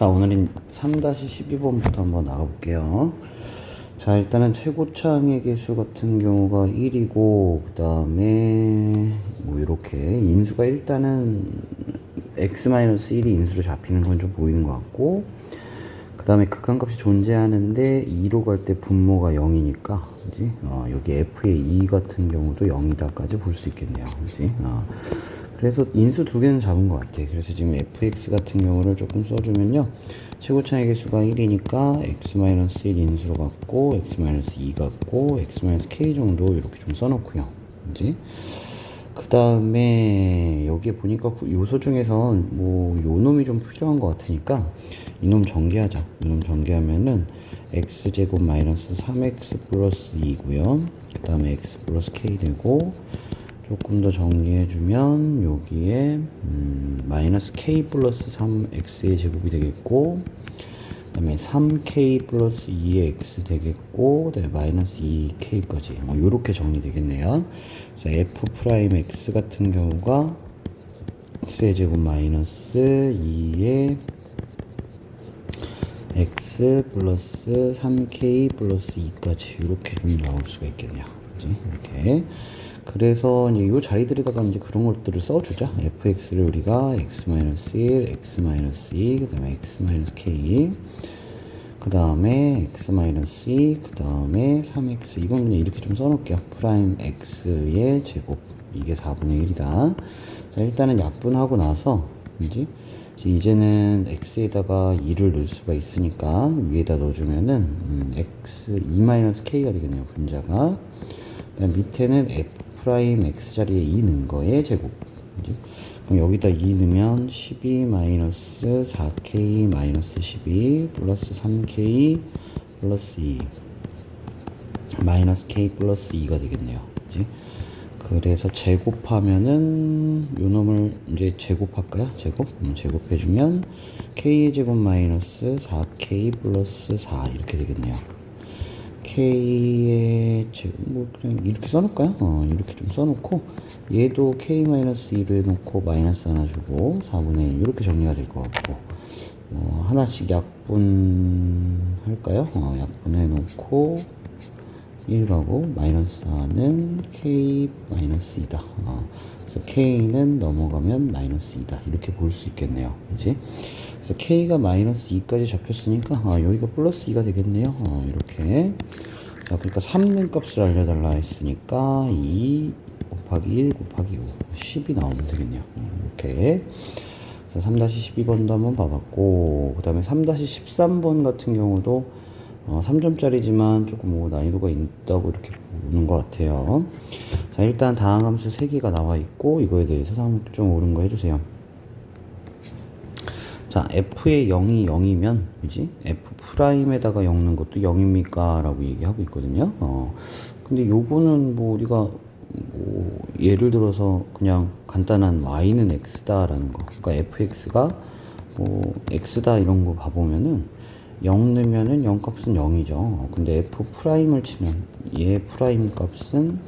자, 오늘은 3-12번부터 한번 나가볼게요. 자, 일단은 최고차항의 개수 같은 경우가 1이고, 그 다음에 뭐 이렇게 인수가 일단은 x-1이 인수로 잡히는 건 좀 보이는 것 같고, 그 다음에 극한값이 존재하는데 2로 갈 때 분모가 0이니까 그지? 여기 f의 2 같은 경우도 0이다까지 볼 수 있겠네요. 그지? 그래서 인수 두 개는 잡은 것 같아. 그래서 지금 fx 같은 경우를 조금 써주면요, 최고차의 개수가 1이니까 x-1 인수로 갖고 x-2 갖고 x-k 정도 이렇게 좀 써놓고요. 그지? 그 다음에 여기에 보니까 요소 중에서 뭐 요놈이 좀 필요한 것 같으니까 이놈 전개하자. 이놈 전개하면은 x제곱 마이너스 3x 플러스 2고요. 그 다음에 x 플러스 k 되고, 조금 더 정리해주면 여기에 마이너스 k 플러스 3x의 제곱이 되겠고, 그 다음에 3k 플러스 2의 x 되겠고, 그 다음에 마이너스 2k까지 요렇게 정리되겠네요. 그래서 f 프라임 x 같은 경우가 x의 제곱 마이너스 2의 x 플러스 3k 플러스 2까지 이렇게 좀 나올 수가 있겠네요. 그지? 이렇게. 그래서 이제 이 자리들에다가 이제 그런 것들을 써주자. fx를 우리가 x-1, x-2, 그 다음에 x-k, 그 다음에 x-2, 그 다음에 3x. 이건 그냥 이렇게 좀 써놓을게요. 프라임 x의 제곱. 이게 4분의 1이다. 자, 일단은 약분하고 나서, 이제는 x에다가 2를 넣을 수가 있으니까 위에다 넣어주면은 x 2-k가 되겠네요. 분자가. 밑에는 f 프라임 x 자리에 2 넣은 거에 제곱. 그럼 여기다 2 넣으면 12 마이너스 4k 마이너스 12 플러스 3k 플러스 2 마이너스 k 플러스 2가 되겠네요. 그치? 그래서 제곱하면은 요 놈을 이제 제곱할까요? 제곱해주면 k의 제곱 마이너스 4k 플러스 4 이렇게 되겠네요. k의 제곱, 뭐 그냥 이렇게 써놓을까요? 이렇게 좀 써놓고, 얘도 k-2로 해놓고 마이너스 하나 주고 4분의 1 이렇게 정리가 될 것 같고, 하나씩 약분할까요? 약분해놓고 1 가고 마이너스 4는 k-2다. 그래서 k는 넘어가면 마이너스 2다. 이렇게 볼 수 있겠네요. 그치? 그래서 k가 마이너스 2까지 잡혔으니까 여기가 플러스 2가 되겠네요. 이렇게. 자, 그러니까 3는 값을 알려달라 했으니까 2 곱하기 1 곱하기 5 10이 나오면 되겠네요. 이렇게. 그래서 3-12번도 한번 봐봤고, 그 다음에 3-13번 같은 경우도 3점짜리지만 조금 난이도가 있다고 이렇게 보는 것 같아요. 자, 일단 다항 함수 3개가 나와 있고, 이거에 대해서 좀 옳은 거 해주세요. 자, f의 0이 0이면, 그지? f 프라임에다가 0 넣은 것도 0입니까? 라고 얘기하고 있거든요. 근데 요거는 뭐 우리가 예를 들어서 그냥 간단한 y는 x다라는 거. 그러니까 fx가 x다 이런 거 봐보면은 0 넣으면은 0 값은 0이죠. 근데 f 프라임을 치면 얘 프라임 값은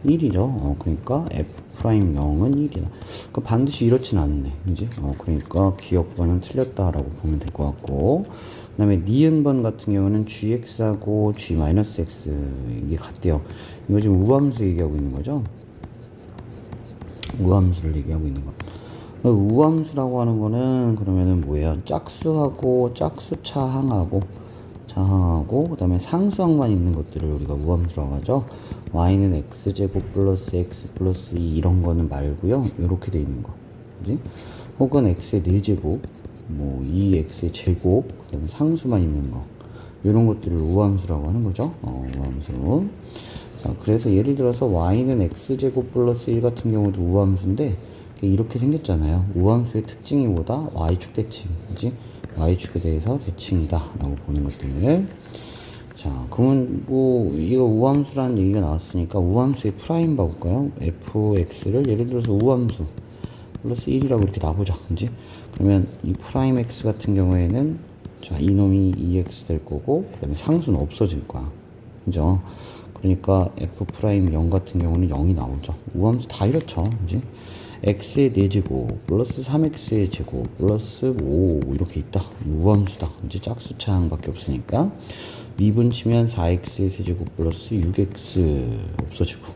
1이죠. 그러니까 f 프라임 0은 1이다. 그러니까 반드시 이렇진 않네. 그지? 그러니까 기억번은 틀렸다라고 보면 될 것 같고, 그 다음에 니은번 같은 경우는 gx하고 g-x 이게 같대요. 이거 지금 우함수 얘기하고 있는 거죠. 우함수를 얘기하고 있는 거. 우함수라고 하는 거는 그러면은 뭐예요? 짝수하고 짝수차항하고 그 다음에 상수항만 있는 것들을 우리가 우함수라고 하죠. y는 x제곱 플러스 x 플러스 2 이런 거는 말고요, 이렇게 돼 있는 거, 그지? 혹은 x의 4제곱, 2x의 제곱, 그 다음에 상수만 있는 거, 이런 것들을 우함수라고 하는 거죠. 우함수. 자, 그래서 예를 들어서 y는 x제곱 플러스 1 같은 경우도 우함수인데 이렇게 생겼잖아요. 우함수의 특징이 뭐다? y축 대칭, 그지? y축에 대해서 대칭이다 라고 보는 것들. 자, 그러면 이거 우함수라는 얘기가 나왔으니까 우함수의 프라임 봐볼까요? fx를 예를 들어서 우함수 플러스 1이라고 이렇게 놔보자. 그지? 그러면 이 프라임 x 같은 경우에는, 자, 이놈이 2x 될 거고, 그 다음에 상수는 없어질 거야. 그죠? 그러니까 f 프라임 0 같은 경우는 0이 나오죠. 우함수 다 이렇죠. 그지? x의 4제곱 플러스 3x의 제곱 플러스 5 이렇게 있다. 우함수다. 이제 짝수차항밖에 없으니까 미분치면 4x의 세제곱 플러스 6x 없어지고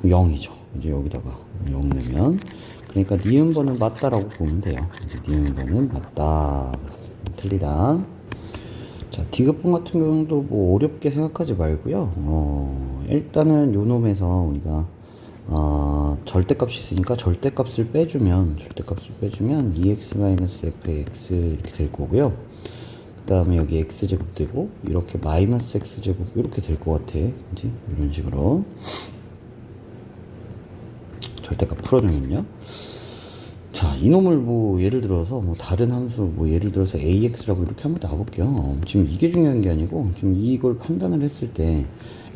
0이죠. 이제 여기다가 0 내면 그러니까 니은번은 맞다라고 보면 돼요. 이제 니은번은 맞다. 틀리다. 자, 디귿번 같은 경우도 뭐 어렵게 생각하지 말고요. 일단은 요 놈에서 우리가 절대값이 있으니까 절대값을 빼주면 2x-fx 이렇게 될 거고요. 그 다음에 여기 x제곱 되고 이렇게 마이너스 x제곱 이렇게 될 것 같아. 그치? 이런 식으로 절대값 풀어주면요. 자, 이놈을 뭐 예를 들어서 뭐 다른 함수 뭐 예를 들어서 ax라고 이렇게 한번 놔볼게요. 지금 이게 중요한 게 아니고 지금 이걸 판단을 했을 때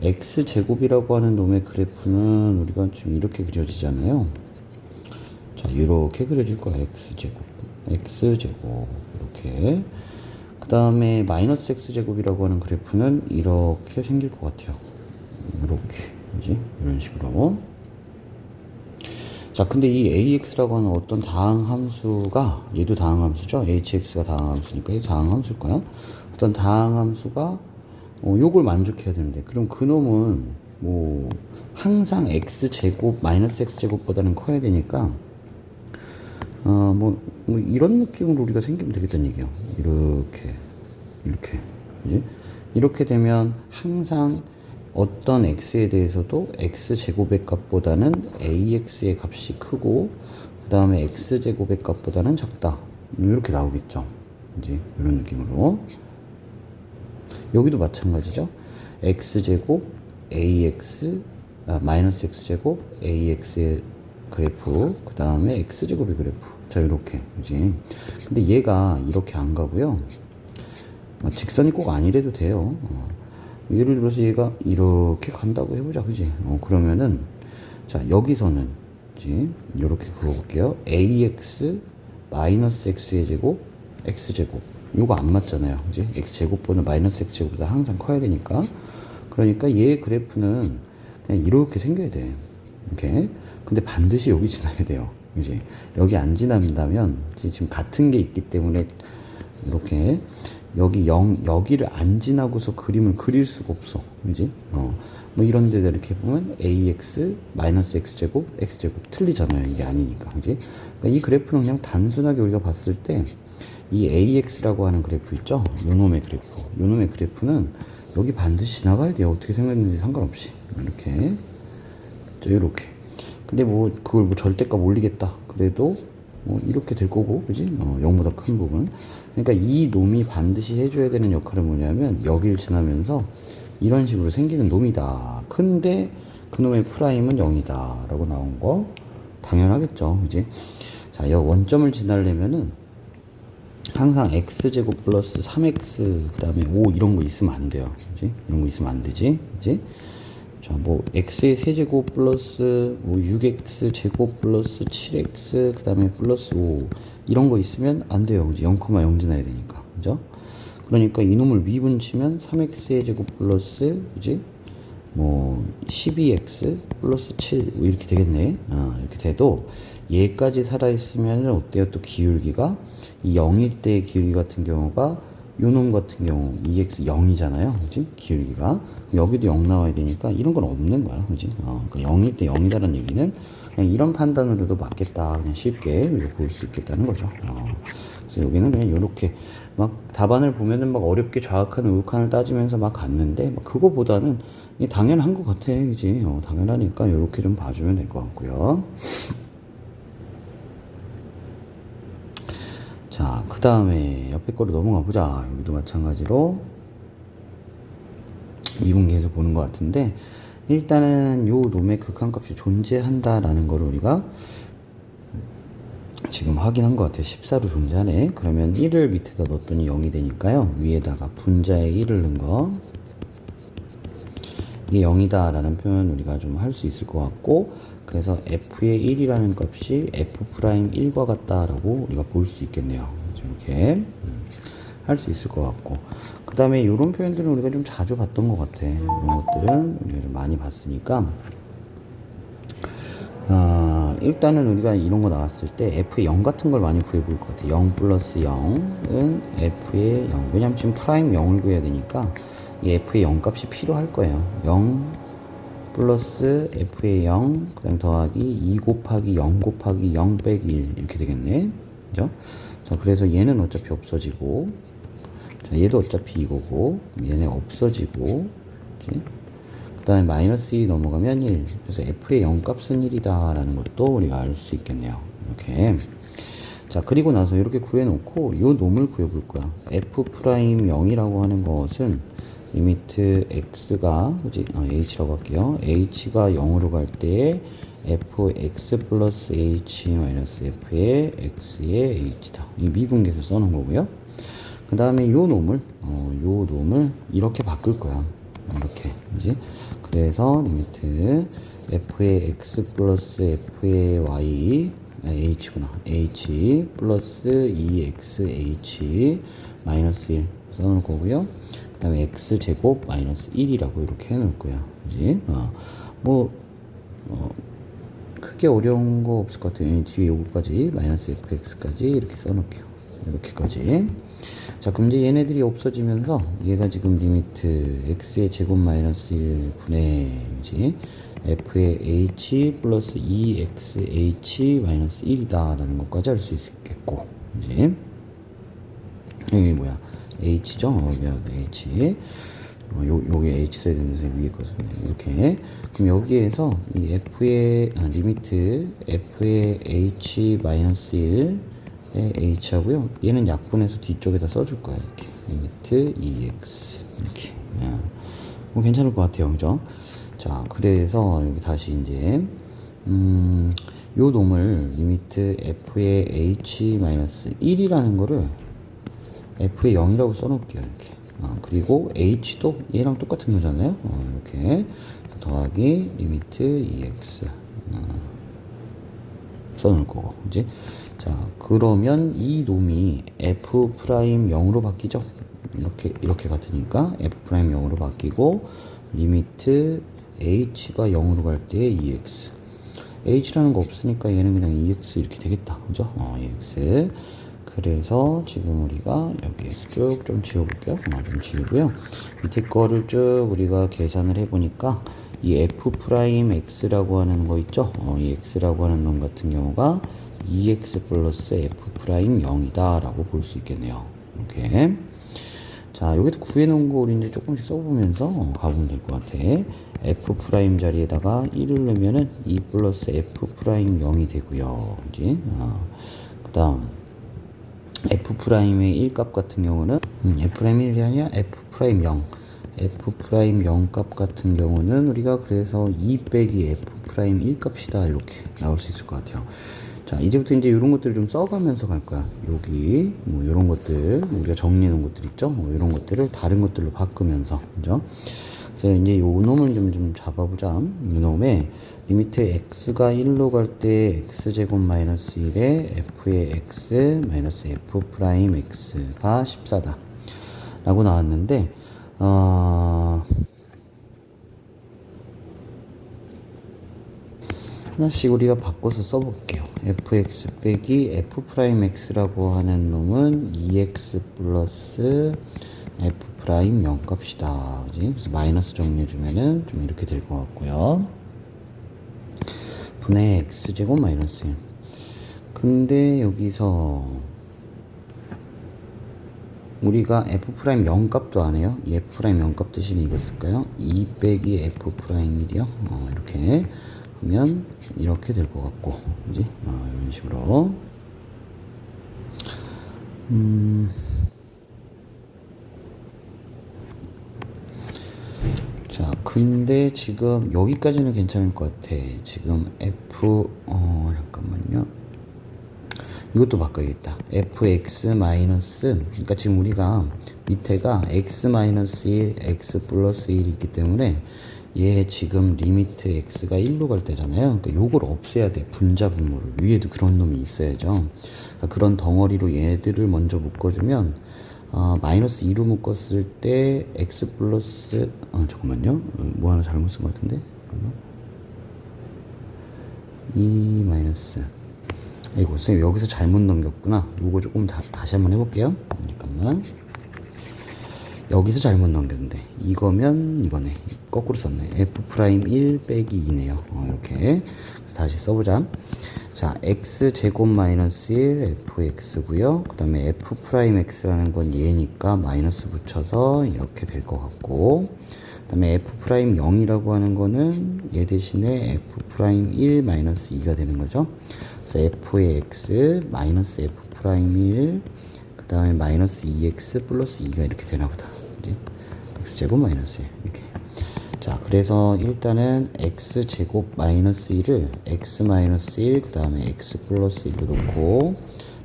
x제곱이라고 하는 놈의 그래프는 우리가 지금 이렇게 그려지잖아요. 자, 이렇게 그려질 거야. x제곱 이렇게. 그 다음에 마이너스 x제곱이라고 하는 그래프는 이렇게 생길 것 같아요. 이렇게, 그지? 이런 식으로. 자, 근데 이 ax라고 하는 어떤 다항함수가, 얘도 다항함수죠? hx가 다항함수니까 얘도 다항함수일 거야. 어떤 다항함수가 요걸 만족해야 되는데, 그럼 그놈은 뭐 항상 x제곱 마이너스 x제곱보다는 커야 되니까 뭐 이런 느낌으로 우리가 생기면 되겠다는 얘기예요. 이렇게 그지? 이렇게 되면 항상 어떤 x에 대해서도 x제곱의 값보다는 ax의 값이 크고 그 다음에 x제곱의 값보다는 작다. 이렇게 나오겠죠. 이제 이런 느낌으로. 여기도 마찬가지죠. x제곱 마이너스 x제곱 ax의 그래프 그 다음에 x제곱의 그래프. 자, 이렇게 그지? 근데 얘가 이렇게 안 가고요. 직선이 꼭 아니래도 돼요. 예를 들어서 얘가 이렇게 간다고 해보자, 그지? 그러면은, 자, 여기서는, 그지? 이렇게 그어볼게요. ax 마이너스 x의 제곱, x제곱. 요거 안 맞잖아요, 그지? x제곱보다 마이너스 x제곱보다 항상 커야 되니까. 그러니까 얘 그래프는 그냥 이렇게 생겨야 돼. 이렇게. 근데 반드시 여기 지나야 돼요, 그지? 여기 안 지난다면, 지금 같은 게 있기 때문에, 이렇게. 여기를 안 지나고서 그림을 그릴 수가 없어. 그지? 뭐 이런 데다 이렇게 보면 ax 마이너스 x제곱 x제곱 틀리잖아요. 이게 아니니까. 그지? 그러니까 이 그래프는 그냥 단순하게 우리가 봤을 때 이 ax라고 하는 그래프 있죠? 요놈의 그래프는 여기 반드시 지나가야 돼요. 어떻게 생겼는지 상관없이. 이렇게. 근데 뭐 그걸 뭐 절대값 올리겠다. 그래도 뭐 이렇게 될 거고, 그지? 0보다 큰 부분. 그러니까 이 놈이 반드시 해줘야 되는 역할은 뭐냐면 여기를 지나면서 이런 식으로 생기는 놈이다. 근데 그 놈의 프라임은 0이다 라고 나온 거 당연하겠죠, 그지? 자, 이 원점을 지나려면은 항상 x제곱 플러스 3x 그 다음에 5 이런 거 있으면 안 돼요, 그지? 이런 거 있으면 안 되지, 그지? 자, 뭐 x의 세제곱 플러스 뭐 6x 제곱 플러스 7x 그 다음에 플러스 5 이런 거 있으면 안 돼요. 그지? 0,0 지나야 되니까. 그죠? 그러니까 이놈을 미분치면 3x의 제곱 플러스 그지? 뭐 12x 플러스 7 뭐 이렇게 되겠네. 이렇게 돼도 얘까지 살아있으면 어때요? 또 기울기가 이 0일 때의 기울기 같은 경우가 요놈 같은 경우 2x 0이잖아요. 그지? 기울기가. 여기도 0 나와야 되니까 이런 건 없는 거야. 그지? 그러니까 0일 때 0이다라는 얘기는 그냥 이런 판단으로도 맞겠다. 그냥 쉽게 볼 수 있겠다는 거죠. 그래서 여기는 그냥 이렇게 막 답안을 보면은 막 어렵게 좌악한 우악한을 따지면서 막 갔는데 막 그거보다는 당연한 것 같아. 그지? 당연하니까 이렇게 좀 봐주면 될 것 같고요. 자, 그 다음에 옆에 거로 넘어가 보자. 여기도 마찬가지로 미분계에서 보는 것 같은데 일단은 요 놈의 극한값이 존재한다라는 걸 우리가 지금 확인한 것 같아요. 14로 존재하네. 그러면 1을 밑에다 넣었더니 0이 되니까요. 위에다가 분자에 1을 넣은 거 이게 0이다 라는 표현 우리가 좀 할 수 있을 것 같고 그래서 f의 1이라는 값이 f'1과 같다라고 우리가 볼 수 있겠네요. 이렇게 할 수 있을 것 같고 그 다음에 이런 표현들은 우리가 좀 자주 봤던 것 같아. 이런 것들은 우리가 좀 많이 봤으니까 일단은 우리가 이런 거 나왔을 때 f의 0 같은 걸 많이 구해볼 것 같아. 0 플러스 0은 f의 0. 왜냐면 지금 프라임 0을 구해야 되니까 이 f의 0 값이 필요할 거예요. 0 플러스 f의 0, 그 다음 더하기 2 곱하기 0 곱하기 0 빼기 1 이렇게 되겠네. 그죠? 자, 그래서 얘는 어차피 없어지고, 자, 얘도 어차피 이거고, 얘네 없어지고, 그치? 그 다음에 마이너스 1이 넘어가면 1. 그래서 f의 0 값은 1이다 라는 것도 우리가 알 수 있겠네요. 이렇게. 자, 그리고 나서 이렇게 구해놓고 요 놈을 구해볼 거야. f 프라임 0이라고 하는 것은 리미트 x가, 그지? h라고 할게요. h가 0으로 갈 때에 fx 플러스 h 마이너스 f의 x의 h다. 이 미분계에서 써놓은 거고요. 그 다음에 요 놈을 이렇게 바꿀 거야. 이렇게, 그지? 그래서 리미트 f의 x 플러스 f의 y, h구나. h 플러스 2xh 마이너스 1 써놓을 거고요. 그 다음에 x제곱 마이너스 1이라고 이렇게 해놓을 거야. 그지? 크게 어려운 거 없을 것 같아요. 뒤에 요거까지 마이너스 fx까지 이렇게 써놓을게요. 이렇게까지. 자, 그럼 이제 얘네들이 없어지면서 얘가 지금 리미트 x의 제곱 마이너스 1분의 그지? f의 h 플러스 2xh 마이너스 1이다 라는 것까지 알 수 있겠고, 그지? 여기 뭐야? h죠? 미안하다. h. 요게 h 써야 되면서 위에 거 썼네. 이렇게. 그럼 여기에서 이 f의 리미트 f의 h 마이너스 1 h 하고요. 얘는 약분해서 뒤쪽에다 써줄 거야. 이렇게 리미트 ex 이렇게. 뭐 괜찮을 것 같아요, 그죠? 자, 그래서 여기 다시 이제 요 놈을 리미트 f의 h 마이너스 1이라는 거를 f의 0이라고 써놓을게요. 이렇게. 그리고 h도 얘랑 똑같은 거잖아요. 이렇게 더하기 리미트 ex 써놓을 거고, 그지? 자, 그러면 이 놈이 f 프라임 0으로 바뀌죠. 이렇게 같으니까 f 프라임 0으로 바뀌고 리미트 h가 0으로 갈 때 ex. h라는 거 없으니까 얘는 그냥 ex 이렇게 되겠다, 그죠? ex. 그래서 지금 우리가 여기에서 쭉 좀 지워볼게요. 좀 지우고요. 밑에 거를 쭉 우리가 계산을 해보니까 이 f 프라임 x라고 하는 거 있죠? 이 x라고 하는 놈 같은 경우가 2x 플러스 f 프라임 0이다 라고 볼 수 있겠네요. 이렇게. 자, 여기도 구해놓은 거 우리 이제 조금씩 써보면서 가보면 될 것 같아. f 프라임 자리에다가 1을 넣으면은 2 플러스 f 프라임 0이 되고요. 그지? 그 다음 f 프라임의 1값 같은 경우는 f 프라임 1이 아니라 f 프라임 0. f 프라임 0 값 같은 경우는 우리가 그래서 2 빼기 f 프라임 1 값이다 이렇게 나올 수 있을 것 같아요. 자, 이제부터 이제 이런 것들을 좀 써가면서 갈 거야. 여기 뭐 이런 것들 우리가 정리해 놓은 것들 있죠. 뭐 이런 것들을 다른 것들로 바꾸면서, 그죠? 그래서 이제 요 놈을 좀 잡아보자. 요 놈의 리미트 x가 1로 갈 때 x제곱 마이너스 1에 f의 x 마이너스 f 프라임 x가 14다 라고 나왔는데 하나씩 우리가 바꿔서 써볼게요. fx 빼기 f 프라임 x라고 하는 놈은 2x 플러스 f 프라임 0 값이다. 그지? 그래서 마이너스 정리해주면은 좀 이렇게 될 것 같고요. 분의 x제곱 마이너스 1. 근데 여기서 우리가 f 프라임 0 값도 안 해요. 이 f 프라임 0 값 대신에 이거 쓸까요? 2 빼기 f 프라임 1이요. 이렇게 하면 이렇게 될 것 같고, 그지? 이런 식으로. 자, 근데 지금 여기까지는 괜찮을 것 같아. 지금 잠깐만요. 이것도 바꿔야겠다. fx 마이너스, 그러니까 지금 우리가 밑에가 x 마이너스 1, x 플러스 1이 있기 때문에 얘 지금 리미트 x가 1로 갈 때잖아요. 그러니까 요걸 없애야 돼. 분자 분모를. 위에도 그런 놈이 있어야죠. 그러니까 그런 덩어리로 얘들을 먼저 묶어주면 마이너스 2로 묶었을 때 x 플러스 잠깐만요. 뭐 하나 잘못 쓴 것 같은데. 2 마이너스, 아이고 선생님 여기서 잘못 넘겼구나. 요거 조금 다시 한번 해볼게요. 잠깐만. 여기서 잘못 넘겼는데 이거면 이거네. 거꾸로 썼네. f'1 빼기 2네요. 이렇게 다시 써보자. 자, x제곱 마이너스 1 fx고요. 그 다음에 f'x라는 건 얘니까 마이너스 붙여서 이렇게 될 것 같고, 그 다음에 f'0이라고 하는 거는 얘 대신에 f'1 마이너스 2가 되는 거죠. 그래서 f의 x 마이너스 f'1, 그 다음에 마이너스 2x 플러스 2가 이렇게 되나 보다. 그지? x제곱 마이너스 1 이렇게. 자, 그래서 일단은 x제곱 마이너스 1을 x 마이너스 1, 그 다음에 x 플러스 1로 놓고,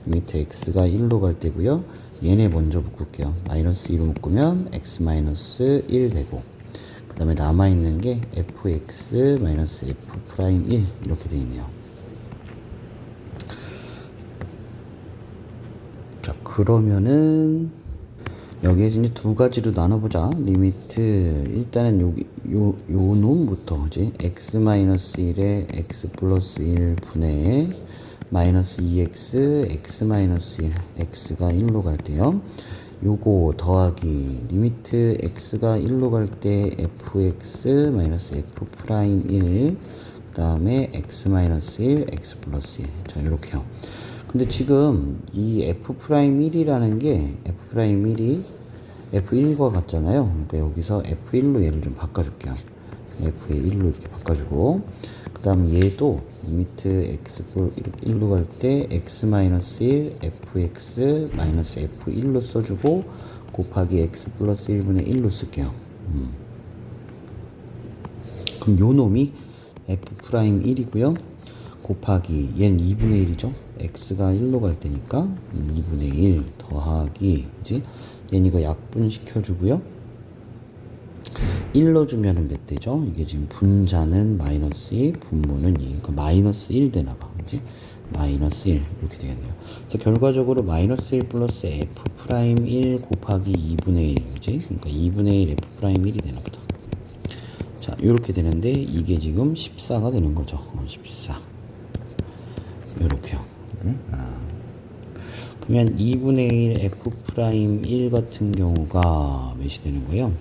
밑에 x가 1로 갈 때고요. 얘네 먼저 묶을게요. 마이너스 2로 묶으면 x 마이너스 1 되고, 그 다음에 남아있는 게 fx 마이너스 f'1 이렇게 되어 있네요. 자, 그러면은 여기에서 이제 두 가지로 나눠보자. 리미트 일단은 여기 요 놈부터 그지? x-1에 x 플러스 1 분의 마이너스 2x x 마이너스 1 x가 1로 갈 때요. 요거 더하기 리미트 x가 1로 갈 때 fx 마이너스 f'1, 그 다음에 x 마이너스 1 x 플러스 1. 자, 이렇게요. 근데 지금 이 f'1이라는 게 f'1이 f1과 같잖아요. 그러니까 여기서 f1로 얘를 좀 바꿔줄게요. f의 1로 이렇게 바꿔주고, 그 다음 얘도 리미트 x 1로 갈 때 x-1 fx 마이너스 f1로 써주고 곱하기 x 플러스 1분의 1로 쓸게요. 그럼 요 놈이 f'1이고요. 곱하기 얘는 2분의 1이죠. x가 1로 갈 때니까 2분의 1 더하기, 그지? 얘는 이거 약분시켜주고요. 1 넣어주면은 몇 되죠? 이게 지금 분자는 마이너스 2, 분모는 2. 그러니까 마이너스 1 되나봐. 그지? 마이너스 1 이렇게 되겠네요. 그래서 결과적으로 마이너스 1 플러스 f'1 곱하기 2분의 1, 그지? 그러니까 2분의 1 f'1이 되나보다. 자, 이렇게 되는데 이게 지금 14가 되는 거죠. 14. 요렇게요. 그러면 2분의 1 f'1 같은 경우가 몇이 되는 거예요?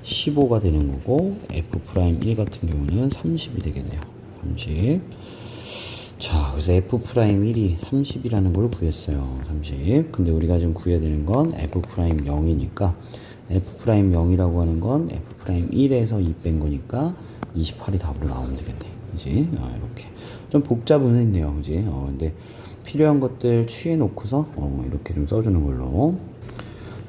15가 되는 거고, f'1 같은 경우는 30이 되겠네요. 30. 자, 그래서 f'1이 30이라는 걸 구했어요. 30. 근데 우리가 지금 구해야 되는 건 f'0이니까, f'0이라고 하는 건 f'1에서 2 뺀 거니까 28이 답으로 나오면 되겠네. 그지? 이렇게. 좀 복잡은 했네요. 그지? 근데 필요한 것들 취해 놓고서 이렇게 좀 써주는 걸로.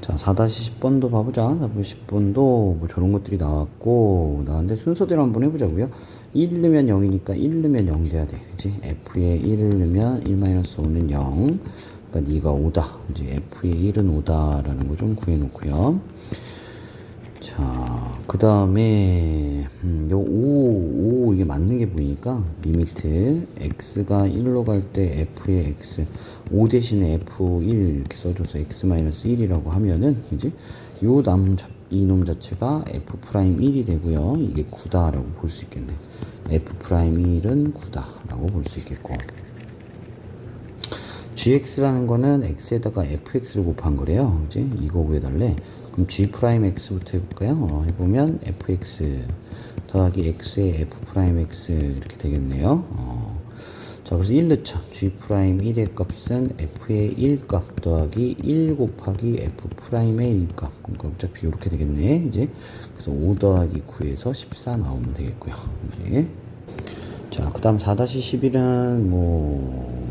자, 4-10번도 봐보자. 4-10번도 뭐 저런 것들이 나왔는데 순서대로 한번 해보자고요. 1 넣으면 0이니까 1 넣으면 0 돼야 돼. 그치? f에 1을 넣으면 1-5는 0. 그러니까 네가 5다. 이제 f의 1은 5다라는 거 좀 구해놓고요. 자, 그 다음에 요 5 이게 맞는 게 보이니까 리미트 x가 1로 갈 때 f의 x 5 대신에 f1 이렇게 써줘서 x-1이라고 하면은 이제 요 이놈 자체가 f'1이 되고요. 이게 9다라고 볼 수 있겠네. f'1은 9다라고 볼 수 있겠고, gx라는 거는 x에다가 fx를 곱한 거래요. 그지? 이거 구해달래. 그럼 g'x부터 해볼까요? 해보면 fx 더하기 x의 f'x 이렇게 되겠네요. 자, 그래서 1 넣자. g'1의 값은 f의 1값 더하기 1 곱하기 f'의 1값. 그러니까 어차피 이렇게 되겠네. 이제 그래서 5 더하기 9에서 14 나오면 되겠고요. 이제. 자, 그 다음 4-11은 뭐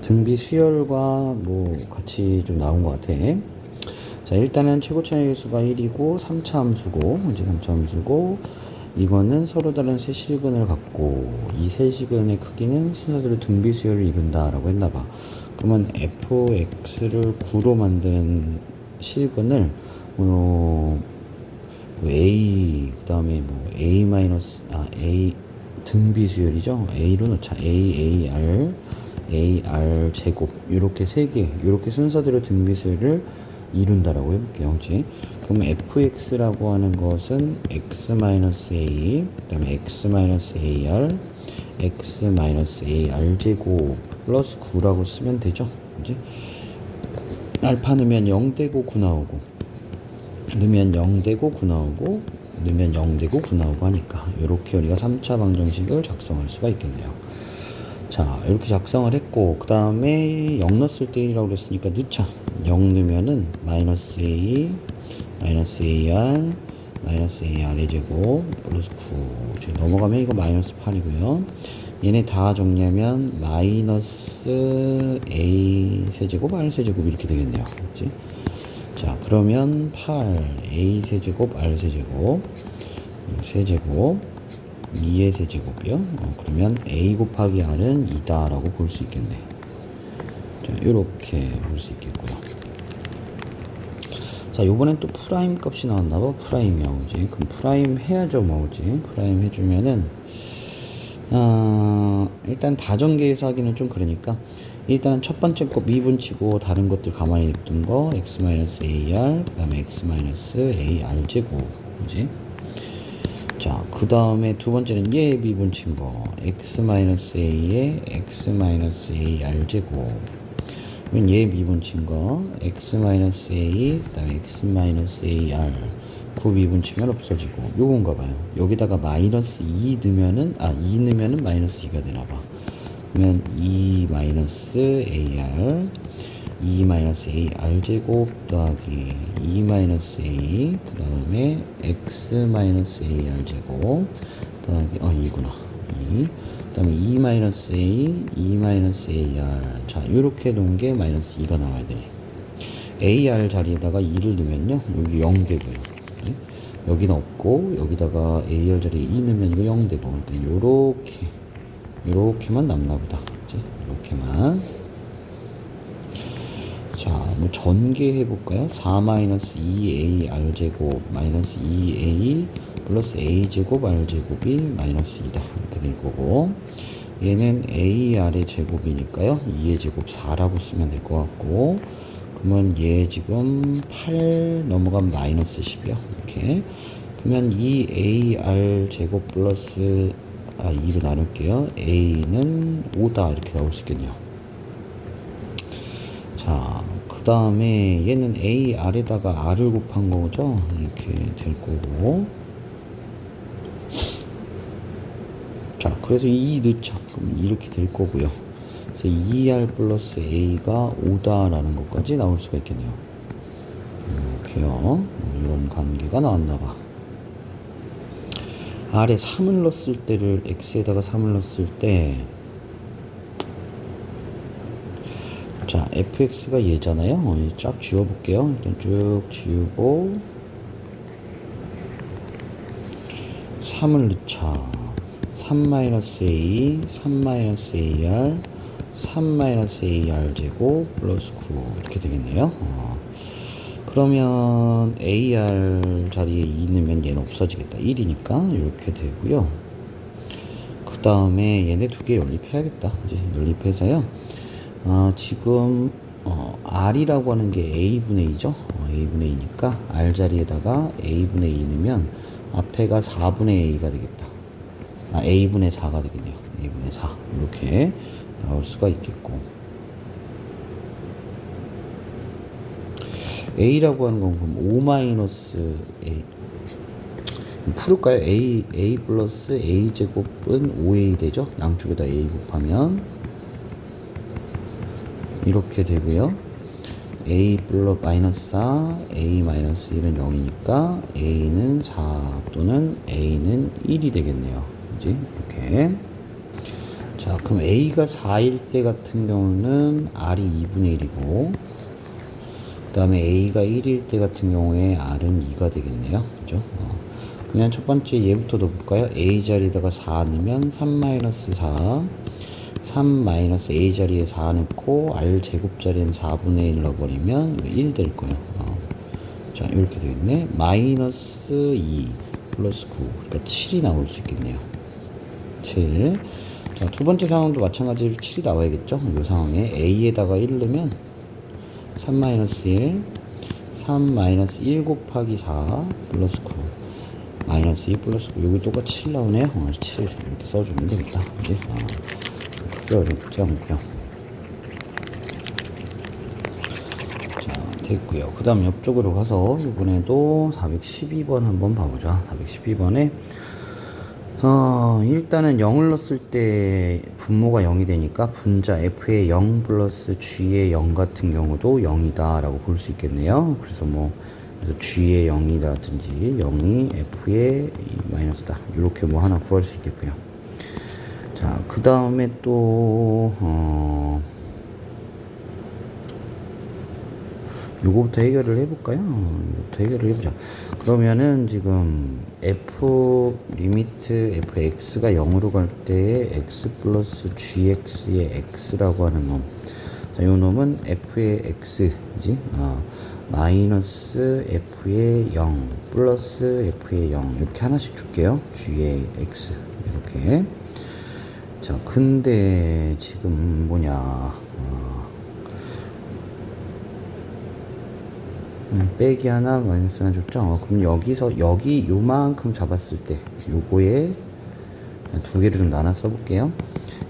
등비 수열과 뭐 같이 좀 나온 것 같아. 자, 일단은 최고차의 개수가 1이고 3차 함수고, 이제 3차 함수고, 이거는 서로 다른 세 실근을 갖고 이 세 실근의 크기는 순서대로 등비 수열을 이룬다라고 했나봐. 그러면 fx를 9로 만드는 실근을 a 그 다음에 뭐 a 등비 수열이죠. a로 넣자. ar 제곱 이렇게 세 개, 이렇게 순서대로 등비수를 이룬다라고 해볼게요. 그치? 그럼 fx라고 하는 것은 x-a, 그 다음에 x-ar, x 마이너스 a r제곱 플러스 9라고 쓰면 되죠. 그지? 알파 넣으면 0 되고 9 나오고, 넣으면 0 되고 9 나오고, 넣으면 0 되고 9 나오고 하니까 이렇게 우리가 3차 방정식을 작성할 수가 있겠네요. 자, 이렇게 작성을 했고, 그 다음에 0 넣었을 때 1이라고 그랬으니까 넣자. 0 넣으면은 마이너스 a ar 마이너스 ar의 제곱 플러스 9. 지금 넘어가면 이거 마이너스 8이고요. 얘네 다 정리하면 마이너스 a 세제곱 r 세제곱 이렇게 되겠네요. 그렇지? 자, 그러면 8 a 세제곱 r 세제곱 세제곱 2의 세제곱이요. 그러면 a 곱하기 r은 2다 라고 볼 수 있겠네. 자, 요렇게 볼 수 있겠고요. 자, 요번엔 또 프라임 값이 나왔나봐. 프라임이야, 그지? 그럼 프라임 해야죠, 뭐, 그지? 프라임 해주면은, 일단 다전개해서 하기는 좀 그러니까, 일단은 첫 번째 거 미분치고 다른 것들 가만히 둔 거, x-ar, 그 다음에 x-ar 제곱, 그지? 자, 그 다음에 두 번째는 얘 미분친 거, x-a에 x-ar 제곱. 그럼 얘 미분친 거 x-a 그 다음에 x-ar 9 미분치면 없어지고 요건가 봐요. 여기다가 마이너스 2 넣으면은 2 넣으면은 마이너스 2가 되나봐. 그러면 2 마이너스 ar 2 마이너스 ar 제곱 더하기 2 마이너스 a 그 다음에 x 마이너스 ar 제곱 더하기 2구나 2 그 다음에 2 마이너스 a 2 마이너스 ar. 자, 요렇게 놓은 게 마이너스 2가 나와야 되네. ar 자리에다가 2를 넣으면요 여기 0 되고요. 네? 여기는 없고 여기다가 ar 자리에 2 넣으면 이거 0 되고, 그러니까 요렇게만 남나보다. 이렇게만. 자, 뭐 전개해 볼까요? 4 마이너스 2ar 제곱 마이너스 2a 플러스 a 제곱 r 제곱이 마이너스 2다 이렇게 될 거고, 얘는 ar의 제곱이니까요 2의 제곱 4라고 쓰면 될 것 같고, 그러면 얘 지금 8 넘어가면 마이너스 10이요. 이렇게 그러면 2ar 제곱 플러스 2로 나눌게요. a는 5다 이렇게 나올 수 있겠네요. 자, 그 다음에 얘는 ar에다가 r을 곱한 거죠. 이렇게 될 거고, 자, 그래서 2 넣자. 그럼 이렇게 될 거고요. 그래서 2r 플러스 a가 5다 라는 것까지 나올 수가 있겠네요. 이렇게요. 이런 관계가 나왔나봐. r에 3을 넣었을 때를 x에다가 3을 넣었을 때, 자, fx가 얘잖아요. 쫙 지워볼게요. 일단 쭉 지우고 3을 넣자. 3-a 3-ar 3-ar 제곱 플러스 9 이렇게 되겠네요. 그러면 ar 자리에 2 넣으면 얘는 없어지겠다. 1이니까 이렇게 되고요. 그 다음에 얘네 두 개 연립해야겠다. 이제 연립해서요. 지금 r이라고 하는 게 a분의 2죠. a분의 2니까 r 자리에다가 a분의 2 넣으면 앞에가 4분의 a가 되겠다. a분의 4가 되겠네요. a분의 4 이렇게 나올 수가 있겠고, a라고 하는 건 그럼 5 마이너스 a 풀을까요? a 플러스 a 제곱은 5a 되죠. 양쪽에다 a 곱하면 이렇게 되고요. a 플러스 마이너스 4 a 마이너스 1은 0이니까 a는 4 또는 a는 1이 되겠네요. 그지? 이렇게. 자, 그럼 a가 4일 때 같은 경우는 r이 2분의 1이고, 그 다음에 a가 1일 때 같은 경우에 r은 2가 되겠네요. 그죠? 그냥 첫 번째 얘부터 넣어볼까요? a 자리에다가 4 넣으면 3-4 3-a 자리에 4 넣고 r 제곱 자리엔 4분의 1 넣어버리면 1 될 거예요. 자, 이렇게 되겠네. 마이너스 2 플러스 9, 그러니까 7이 나올 수 있겠네요. 7. 자, 두 번째 상황도 마찬가지로 7이 나와야겠죠. 이 상황에 a에다가 1 넣으면 3-1 3-1 곱하기 4 플러스 9 마이너스 2 플러스 여기 똑같이 7 나오네요. 7 이렇게 써주면 되겠다. 그지? 크게 어렵지 않고요. 자, 됐고요. 그 다음 옆쪽으로 가서 이번에도 412번 한번 봐보자. 412번에 일단은 0을 넣었을 때 분모가 0이 되니까 분자 f의 0 플러스 g의 0 같은 경우도 0이다 라고 볼 수 있겠네요. 그래서 뭐 그래서 g의 0이라든지 0이 f의 마이너스다 이렇게 뭐 하나 구할 수 있겠고요. 자, 그 다음에 또 요거부터 해결을 해볼까요? 이거부터 해결을 해보자. 그러면은 지금 f 리미트 fx가 0으로 갈 때 x 플러스 gx의 x라고 하는 놈. 자, 요 놈은 f의 x지. 마이너스 f의 0 플러스 f의 0 이렇게 하나씩 줄게요. g의 x 이렇게. 자, 근데 지금 뭐냐? 빼기 하나 마이너스 하나 줬죠. 그럼 여기서 여기 요만큼 잡았을 때 요거에 두 개를 좀 나눠 써볼게요.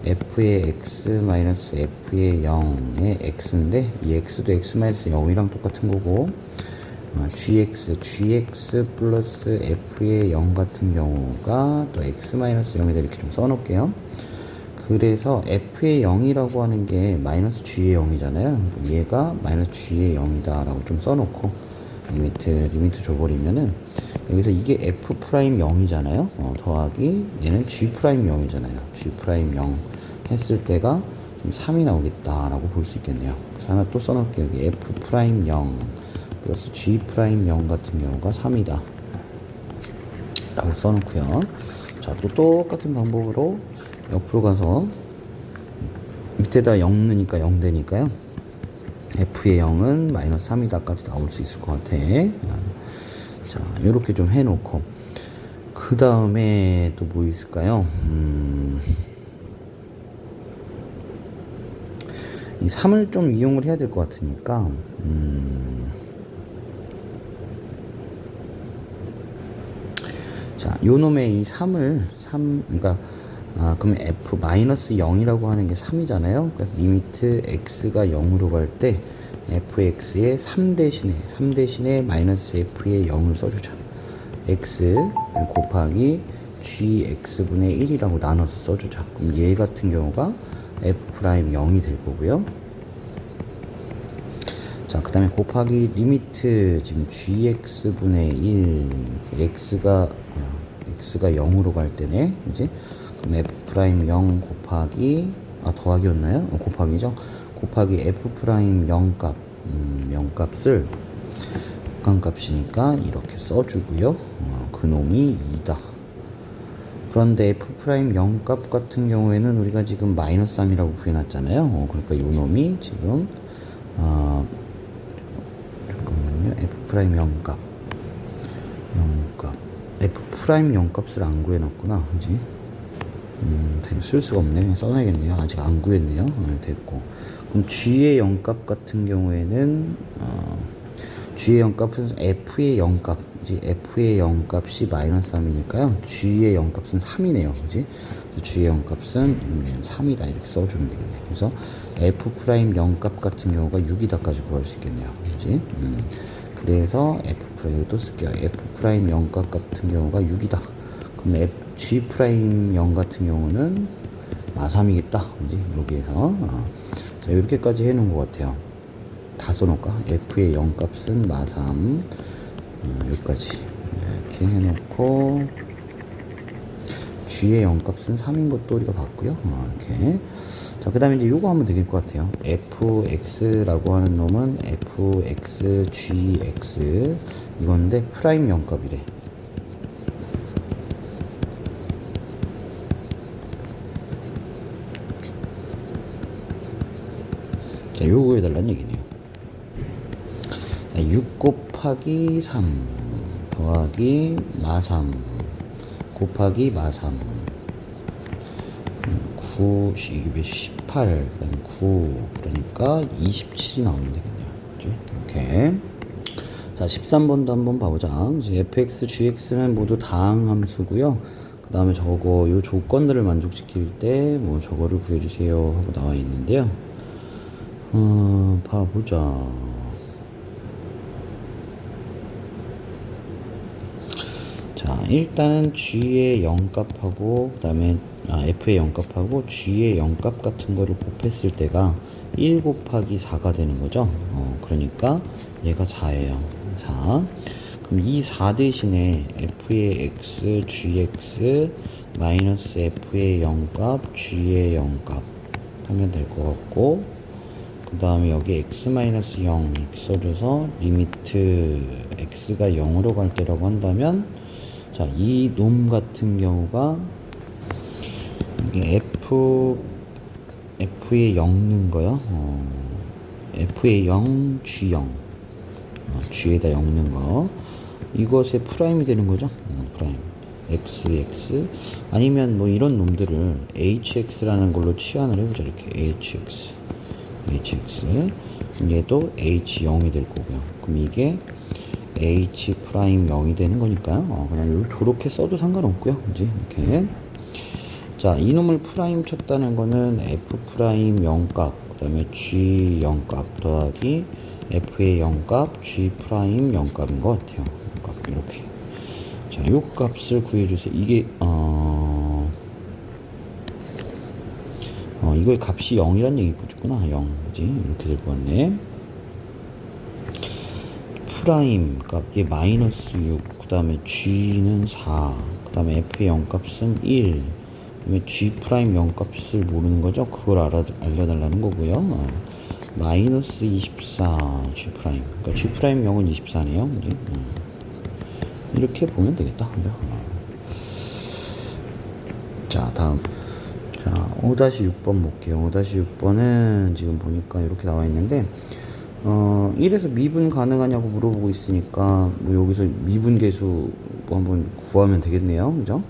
f의 x 마이너스 f의 0의 x인데 이 x도 x 마이너스 0이랑 똑같은 거고 gx 플러스 f의 0 같은 경우가 또 x 마이너스 0에다 이렇게 좀 써놓을게요. 그래서 f의 0이라고 하는 게 마이너스 g의 0이잖아요. 얘가 마이너스 g의 0이다 라고 좀 써놓고 리미트 줘버리면은 여기서 이게 f 프라임 0이잖아요. 더하기 얘는 g 프라임 0이잖아요. g 프라임 0 했을 때가 좀 3이 나오겠다 라고 볼 수 있겠네요. 그래서 하나 또 써놓을게요. 여기 f 프라임 0 플러스 g 프라임 0 같은 경우가 3이다 라고 써놓고요. 자, 또 똑같은 방법으로 옆으로 가서 밑에다 0 넣으니까 0 되니까요. f의 0은 마이너스 3이다까지 나올 수 있을 것 같아. 자, 요렇게 좀 해놓고 그 다음에 또 뭐 있을까요? 이 3을 좀 이용을 해야 될 것 같으니까 자, 요 놈의 이 3을 그러니까 그럼 f 마이너스 0이라고 하는 게 3이잖아요. 그래서 리미트 x가 0으로 갈 때 fx의 3 대신에 마이너스 f의 0을 써주자. x 곱하기 gx분의 1이라고 나눠서 써주자. 그럼 얘 같은 경우가 f 프라임 0이 될 거고요. 자, 그 다음에 곱하기 리미트 지금 gx분의 1 x가 0으로 갈 때네, 그지? 그럼 f 프라임 0 곱하기 더하기였나요? 곱하기죠. 곱하기 f 프라임 0값 0값을 극한값이니까 이렇게 써주고요. 그 놈이 2다. 그런데 f 프라임 0값 같은 경우에는 우리가 지금 마이너스 3이라고 구해놨잖아요. 그러니까 요 놈이 지금 잠깐만요. f 프라임 0값 f 프라임 0값을 안 구해놨구나, 그지? 쓸 수가 없네. 써놔야겠네요. 아직 안 구했네요. 됐고. 그럼 g의 0값 같은 경우에는 g의 0값은 f의 0값, 이제 f의 0값이 마이너스 3이니까요. g의 0값은 3이네요, 그지? g의 0값은 3이다 이렇게 써주면 되겠네요. 그래서 f 프라임 0값 같은 경우가 6이다까지 구할 수 있겠네요, 그지? 그래서 f 프라임도 쓸게요. f 프라임 0값 같은 경우가 6이다. 그럼 g 프라임 0 같은 경우는 마3이겠다. 그지? 여기에서 자, 이렇게까지 해놓은 것 같아요. 다 써놓을까? f의 0 값은 마3 여기까지 이렇게 해놓고 g의 0 값은 3인 것도 우리가 봤고요. 이렇게. 자, 그 다음에 이제 요거 하면 될 것 같아요. fx라고 하는 놈은 fx gx 이건데 프라임 0 값이래. 자, 요거 해달라는 얘기네요. 6 곱하기 3 더하기 마3 곱하기 마3 9, 18, 그 다음에 9 그러니까 27이 나오면 되겠네요. 이렇게. 자, 13번도 한번 봐보자. 이제 fx, gx는 모두 다항 함수고요. 그 다음에 저거 요 조건들을 만족시킬 때 뭐 저거를 구해주세요 하고 나와 있는데요. 봐보자. 자, 일단은 g의 0값하고 그 다음에 f의 0값하고 g의 0값 같은 거를 곱했을 때가 1 곱하기 4가 되는 거죠. 그러니까 얘가 4예요. 4. 그럼 이 4 대신에 f의 x, gx 마이너스 f의 0값, g의 0값 하면 될 것 같고, 그 다음에 여기 x-0 이렇게 써줘서 리미트 x가 0으로 갈 때라고 한다면, 자, 이 놈 같은 경우가 이게 f의 0는 거요. f의 0, g0, g에다 0는 거. 이것의 프라임이 되는 거죠. 프라임. x 아니면 뭐 이런 놈들을 hx라는 걸로 치환을 해보자. 이렇게 hx 얘도 h0이 될 거고요. 그럼 이게 h 프라임 0이 되는 거니까요. 그냥 저렇게 써도 상관없고요. 그지? 이렇게. 자, 이놈을 프라임 쳤다는 거는 f 프라임 0값, 그 다음에 g 0값 더하기 f의 0값, g 프라임 0값인 것 같아요. 이렇게. 자, 요 값을 구해주세요. 이게, 이거의 값이 0이란 얘기구나. 0. 그지? 이렇게 될 것 같네. 프라임 값, 얘 마이너스 6, 그 다음에 g는 4, 그 다음에 f의 0값은 1, 그 다음에 g 프라임 0값을 모르는 거죠. 그걸 알려달라는 거고요. 마이너스 24 g 프라임. 그러니까 g 프라임 0은 24네요. 그지? 이렇게 보면 되겠다. 그죠? 자, 다음. 자, 5-6번 볼게요. 5-6번은 지금 보니까 이렇게 나와 있는데, 1에서 미분 가능하냐고 물어보고 있으니까, 뭐 여기서 미분계수 뭐 한번 구하면 되겠네요. 그죠?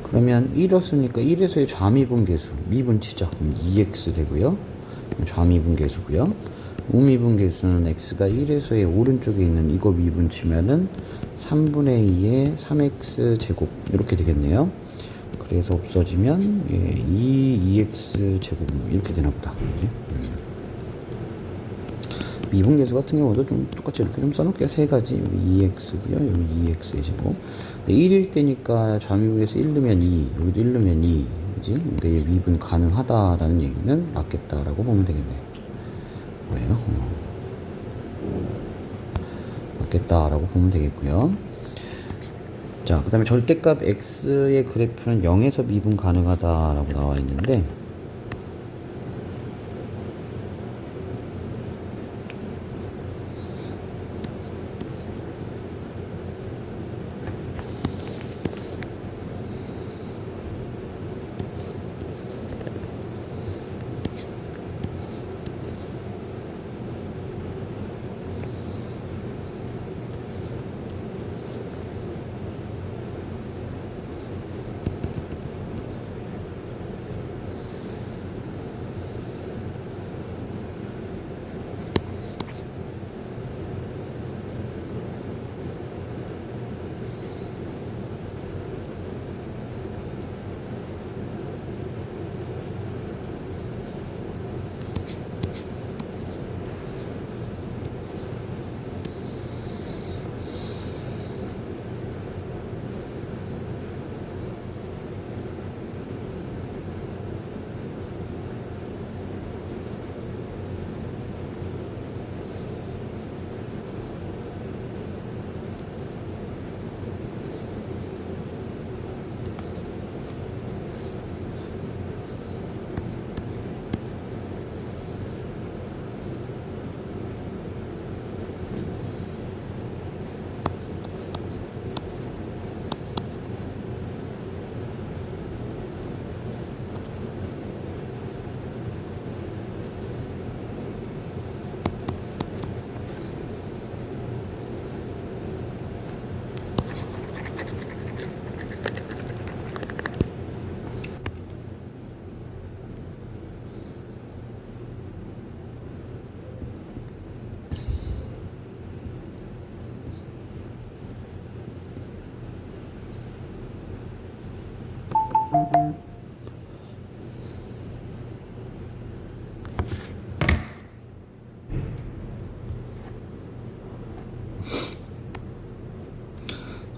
그러면 1었으니까 1에서의 좌미분계수, 미분 치죠. 2x 되고요. 좌미분계수고요. 우미분계수는 x가 1에서의 오른쪽에 있는 이거 미분 치면은 3분의 2의 3x 제곱, 이렇게 되겠네요. 그래서 없어지면 2x 제곱 이렇게 되나 보다. 미분계수 같은 경우도 좀 똑같이 이렇게 좀 써놓을게요. 세 가지. 여기 2x고요. 여기 2x의 제곱. 1일 때니까 좌미분에서 1 넣으면 2, 여기도 1 넣으면 2. 그지? 그러니까 미분 가능하다라는 얘기는 맞겠다라고 보면 되겠네요. 뭐예요? 맞겠다라고 보면 되겠고요. 자, 그 다음에 절대값 x의 그래프는 0에서 미분 가능하다라고 나와 있는데,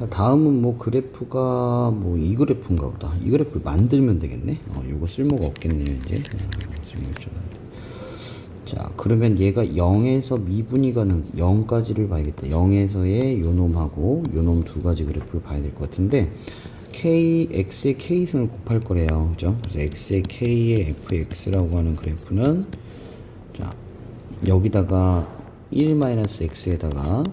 자, 다음은 뭐 그래프가 뭐 이 그래프인가 보다. 이 그래프를 만들면 되겠네. 요거 쓸모가 없겠네요, 이제. 쓸모 좀. 자, 그러면 얘가 0에서 미분이 가는 0까지를 봐야겠다. 0에서의 요놈하고 요놈 두 가지 그래프를 봐야 될 것 같은데, x의 k승을 곱할 거래요. 그죠? 그래서 x의 k의 fx라고 하는 그래프는, 자, 여기다가 1-x에다가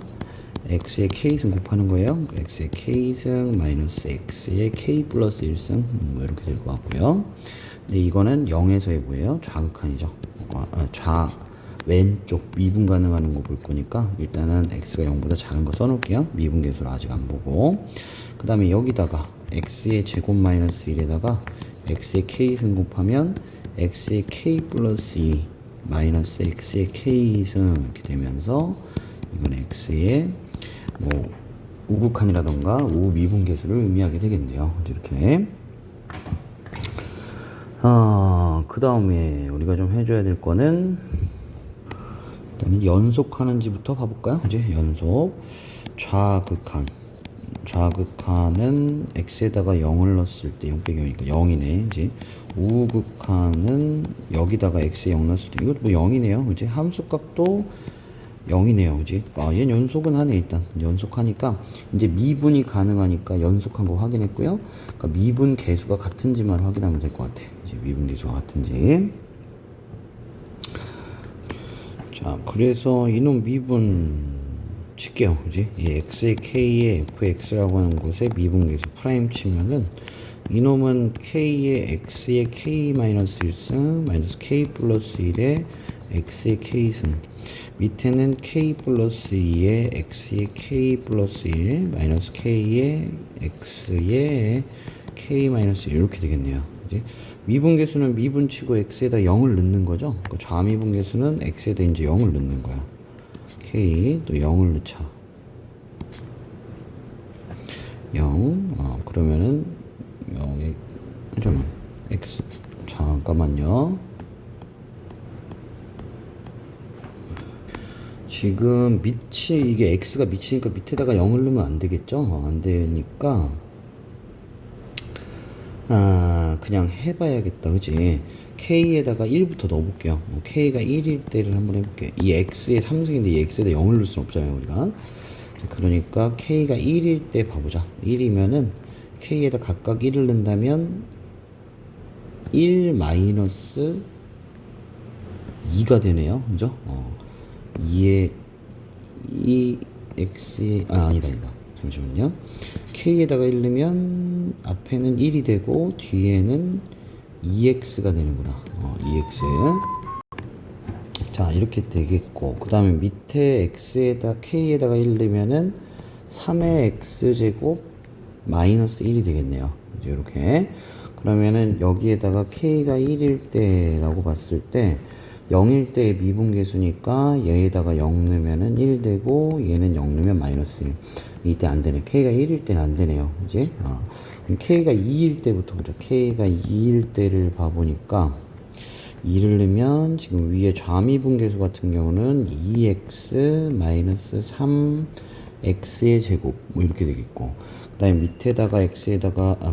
x의 k승 곱하는 거예요. x의 k승 마이너스 x의 k 플러스 1승, 뭐 이렇게 될 것 같고요. 근데 이거는 0에서의 뭐예요? 좌극한이죠. 왼쪽 미분 가능하는 거 볼 거니까 일단은 x가 0보다 작은 거 써놓을게요. 미분계수를 아직 안 보고. 그 다음에 여기다가 x의 제곱 마이너스 1에다가 x의 k승 곱하면 x의 k 플러스 2 마이너스 x의 k승 이렇게 되면서 이건 x의 뭐 우극한이라던가 우미분계수를 의미하게 되겠네요. 이렇게. 그 다음에 우리가 좀 해줘야 될 거는 일단은 연속하는지부터 봐볼까요? 이제 연속 좌극한은 x에다가 0을 넣었을 때 0 빼기 0이니까 0이네. 이제 우극한은 여기다가 x에 0 넣었을 때 이것도 뭐 0이네요. 이제 함수값도 0이네요. 그지? 얘는 연속은 하네. 일단 연속하니까 이제 미분이 가능하니까 연속한 거 확인했고요. 그러니까 미분 계수가 같은지만 확인하면 될 것 같아. 이제 미분 계수가 같은지. 자, 그래서 이놈 미분 칠게요. 그지? 이 x의 k의 fx라고 하는 곳에 미분 계수 프라임 치면은 이놈은 k의 x의 k 마이너스 1승 마이너스 k 플러스 1의 x의 k승, 밑에는 k 플러스 2의 x의 k 플러스 1 마이너스 k의 x의 k 마이너스 1 이렇게 되겠네요. 이제 미분계수는 미분치고 x에다 0을 넣는 거죠. 그 좌미분계수는 x에다 이제 0을 넣는 거야. k 또 0을 넣자. 0 그러면은 0에 잠깐만 x 잠깐만요. 지금 밑이 이게 x가 밑이니까 밑에다가 0을 넣으면 안 되겠죠? 안 되니까 그냥 해봐야겠다. 그치? k에다가 1부터 넣어볼게요. k가 1일 때를 한번 해볼게요. 이 x의 3승인데 이 x에다 0을 넣을 수는 없잖아요, 우리가. 그러니까 k가 1일 때 봐보자. 1이면은 k에다 각각 1을 넣는다면 1 마이너스 2가 되네요. 그죠? 2에 2x에 아니다 잠시만요. k에다가 1 넣으면 앞에는 1이 되고 뒤에는 2x가 되는구나. 2x. 자, 이렇게 되겠고, 그 다음에 밑에 k에다가 1 넣으면은 3의 x제곱 마이너스 1이 되겠네요. 이제 이렇게. 그러면은 여기에다가 k가 1일 때라고 봤을 때 0일 때의 미분계수니까 얘에다가 0 넣으면은 1 되고 얘는 0 넣으면 마이너스 1. 이때 안 되네. k가 1일 때는 안 되네요. 이제 그럼 k가 2일 때부터 보자. k가 2일 때를 봐보니까 2를 넣으면 지금 위에 좌미분계수 같은 경우는 2x 마이너스 3x의 제곱 뭐 이렇게 되겠고, 그 다음에 밑에다가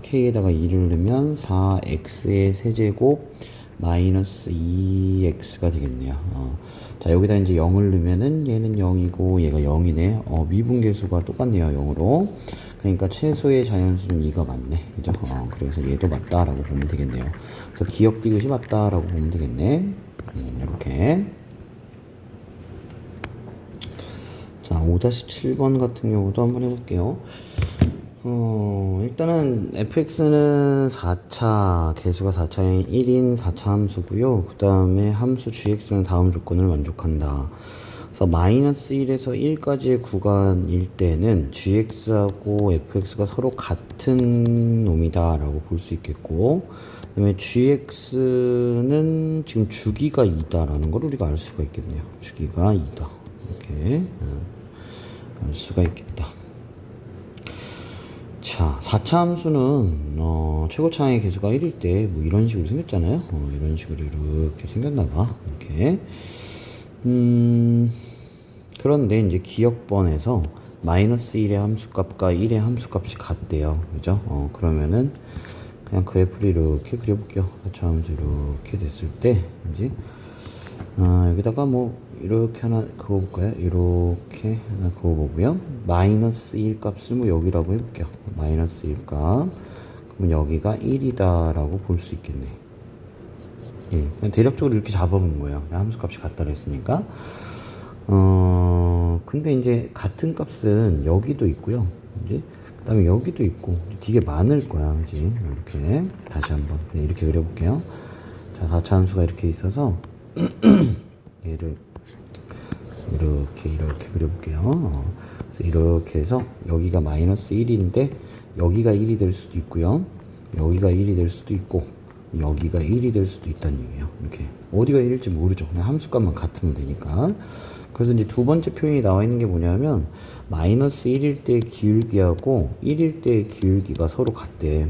k에다가 2를 넣으면 4x의 세제곱 마이너스 2x가 되겠네요. 자, 여기다 이제 0을 넣으면은 얘는 0이고 얘가 0이네. 미분계수가 똑같네요, 0으로. 그러니까 최소의 자연수는 2가 맞네. 그죠? 그래서 얘도 맞다라고 보면 되겠네요. 그래서 기억 디귿이 맞다라고 보면 되겠네. 이렇게. 자, 5-7번 같은 경우도 한번 해볼게요. 일단은 fx는 4차, 개수가 4차인 1인 4차 함수고요. 그 다음에 함수 gx는 다음 조건을 만족한다. 그래서 마이너스 1에서 1까지의 구간일 때는 gx하고 fx가 서로 같은 놈이다 라고 볼 수 있겠고, 그 다음에 gx는 지금 주기가 2다 라는 걸 우리가 알 수가 있겠네요. 주기가 2다 이렇게 알 수가 있겠다. 자, 4차 함수는 최고차의 개수가 1일 때 뭐 이런 식으로 생겼잖아요. 이런 식으로 이렇게 생겼나봐. 이렇게. 그런데 이제 기역번에서 마이너스 1의 함수값과 1의 함수값이 같대요. 그죠? 그러면은 그냥 그래프를 이렇게 그려볼게요. 함수 이렇게 됐을 때 이제 여기다가 뭐 이렇게 하나 그어볼까요? 이렇게 하나 그어보고요. 마이너스 1 값을 뭐 여기라고 해볼게요. 마이너스 1 값. 그러면 여기가 1이다 라고 볼 수 있겠네. 예, 그냥 대략적으로 이렇게 잡아본 거예요. 함수값이 같다 그랬으니까. 근데 이제 같은 값은 여기도 있고요. 이제 그 다음에 여기도 있고 되게 많을 거야. 그지? 이렇게 다시 한번 이렇게 그려볼게요. 자, 4차 함수가 이렇게 있어서 얘를 이렇게 그려볼게요. 그래서 이렇게 해서 여기가 마이너스 1인데 여기가 1이 될 수도 있고요. 여기가 1이 될 수도 있고 여기가 1이 될 수도 있다는 얘기예요. 이렇게 어디가 1일지 모르죠. 그냥 함수값만 같으면 되니까. 그래서 이제 두 번째 표현이 나와 있는 게 뭐냐면 마이너스 1일 때 기울기하고 1일 때 기울기가 서로 같대.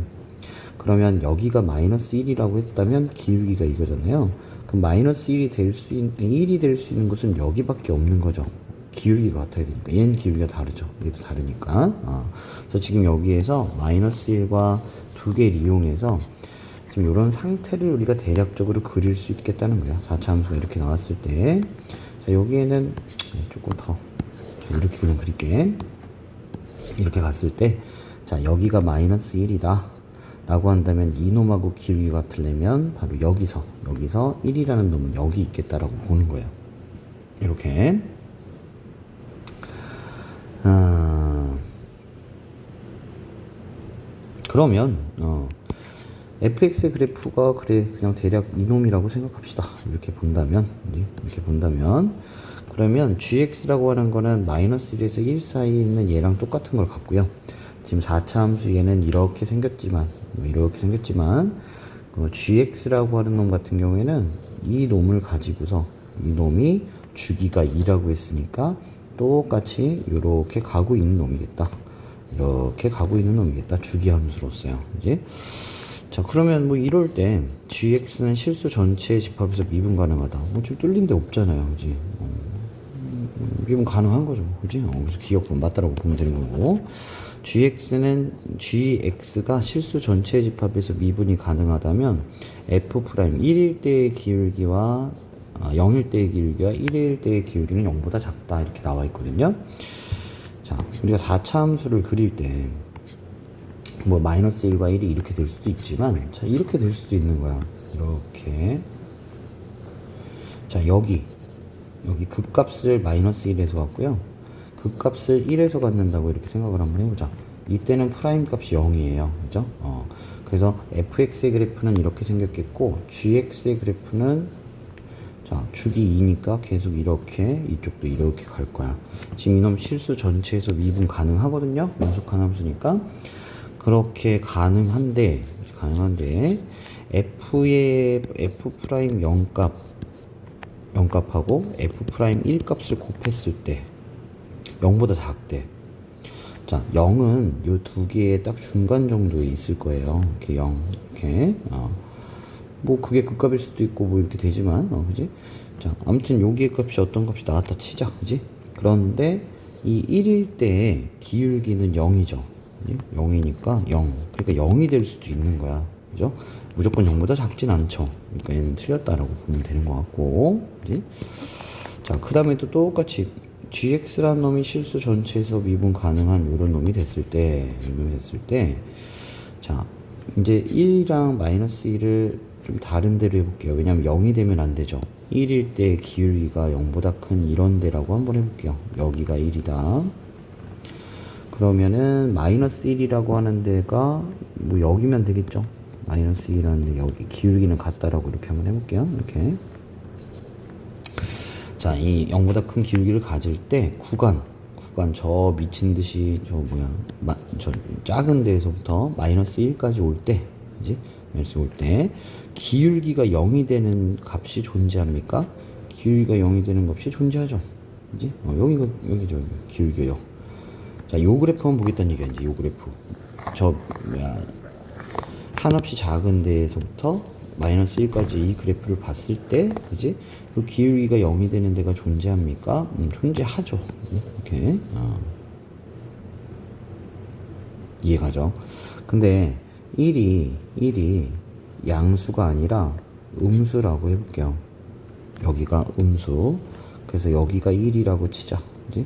그러면 여기가 마이너스 1이라고 했다면 기울기가 이거잖아요. 그럼 마이너스 1이 될 수 있는 것은 여기밖에 없는 거죠. 기울기가 같아야 되니까. 얘는 기울기가 다르죠. 얘도 다르니까. 그래서 지금 여기에서 마이너스 1과 두 개를 이용해서 지금 이런 상태를 우리가 대략적으로 그릴 수 있겠다는 거야. 4차 함수가 이렇게 나왔을 때. 자, 여기에는 조금 더 이렇게 그냥 그릴게. 이렇게 갔을 때, 자, 여기가 마이너스 1이다 라고 한다면 이놈하고 기울기가 같으려면 바로 여기서 1이라는 놈은 여기 있겠다라고 보는 거예요. 이렇게. 그러면 fx 그래프가 그냥 대략 이놈이라고 생각합시다. 이렇게 본다면 그러면 gx라고 하는 거는 마이너스 1에서 1 사이에 있는 얘랑 똑같은 걸 갖고요. 지금 4차 함수 얘는 이렇게 생겼지만 gx라고 하는 놈 같은 경우에는 이 놈을 가지고서 이 놈이 주기가 2라고 했으니까 똑같이 이렇게 가고 있는 놈이겠다. 주기 함수로서요. 이제 자, 그러면 뭐 이럴 때 gx는 실수 전체의 집합에서 미분 가능하다. 뭐 좀 뚫린 데 없잖아요. 그지? 미분 가능한 거죠. 그지? 그래서 기억분 맞다라고 보면 되는 거고. gx가 실수 전체의 집합에서 미분이 가능하다면 f' 1일 때의 기울기와 0일 때의 기울기와 1일 때의 기울기는 0보다 작다. 이렇게 나와 있거든요. 자, 우리가 4차 함수를 그릴 때 뭐 마이너스 1과 1이 이렇게 될 수도 있지만, 자, 이렇게 될 수도 있는 거야. 이렇게. 자, 여기 극값을 마이너스 1에서 갖고요. 극값을 1에서 갖는다고 이렇게 생각을 한번 해보자. 이때는 프라임 값이 0이에요. 그죠? 그래서 fx의 그래프는 이렇게 생겼겠고, gx의 그래프는 자, 주기 2니까 계속 이렇게, 이쪽도 이렇게 갈 거야. 지금 이놈 실수 전체에서 미분 가능하거든요? 연속한 함수니까. 그렇게 가능한데, f의, f' 0값하고 f' 1 값을 곱했을 때, 0보다 작대. 자, 0은 요 두 개의 딱 중간 정도에 있을 거예요. 이렇게 0, 이렇게. 뭐 그게 극값일 수도 있고 뭐 이렇게 되지만 그지? 자, 아무튼 여기의 값이 어떤 값이 나왔다 치자. 그지? 그런데 이 1일 때 기울기는 0이죠. 0이니까 0. 그러니까 0이 될 수도 있는 거야. 그죠? 무조건 0보다 작진 않죠. 그러니까 얘는 틀렸다라고 보면 되는 것 같고. 그지? 자, 그 다음에 또 똑같이 gx라는 놈이 실수 전체에서 미분 가능한 이런 놈이 됐을 때, 자, 이제 1이랑 마이너스 1을 좀 다른 데로 해볼게요. 왜냐면 0이 되면 안 되죠. 1일 때 기울기가 0보다 큰 이런 데라고 한번 해볼게요. 여기가 1이다. 그러면은 마이너스 1이라고 하는 데가 뭐 여기면 되겠죠. 마이너스 1이라는 데 여기 기울기는 같다라고 이렇게 한번 해볼게요. 이렇게. 자, 이 0보다 큰 기울기를 가질 때 구간 저 미친 듯이 저 작은 데에서부터 마이너스 1까지 올 때, 이제 마이너스 올 때 기울기가 0이 되는 값이 존재합니까? 기울기가 0이 되는 값이 존재하죠. 이제 여기죠. 기울기가 0. 자, 요 그래프 한번 보겠다는 얘기야. 이제 요 그래프 한없이 작은 데에서부터 마이너스 1까지 이 그래프를 봤을 때, 그지? 그 기울기가 0이 되는 데가 존재합니까? 존재하죠. 이렇게. 이해가죠? 근데 1이 양수가 아니라 음수라고 해볼게요. 여기가 음수. 그래서 여기가 1이라고 치자. 그지?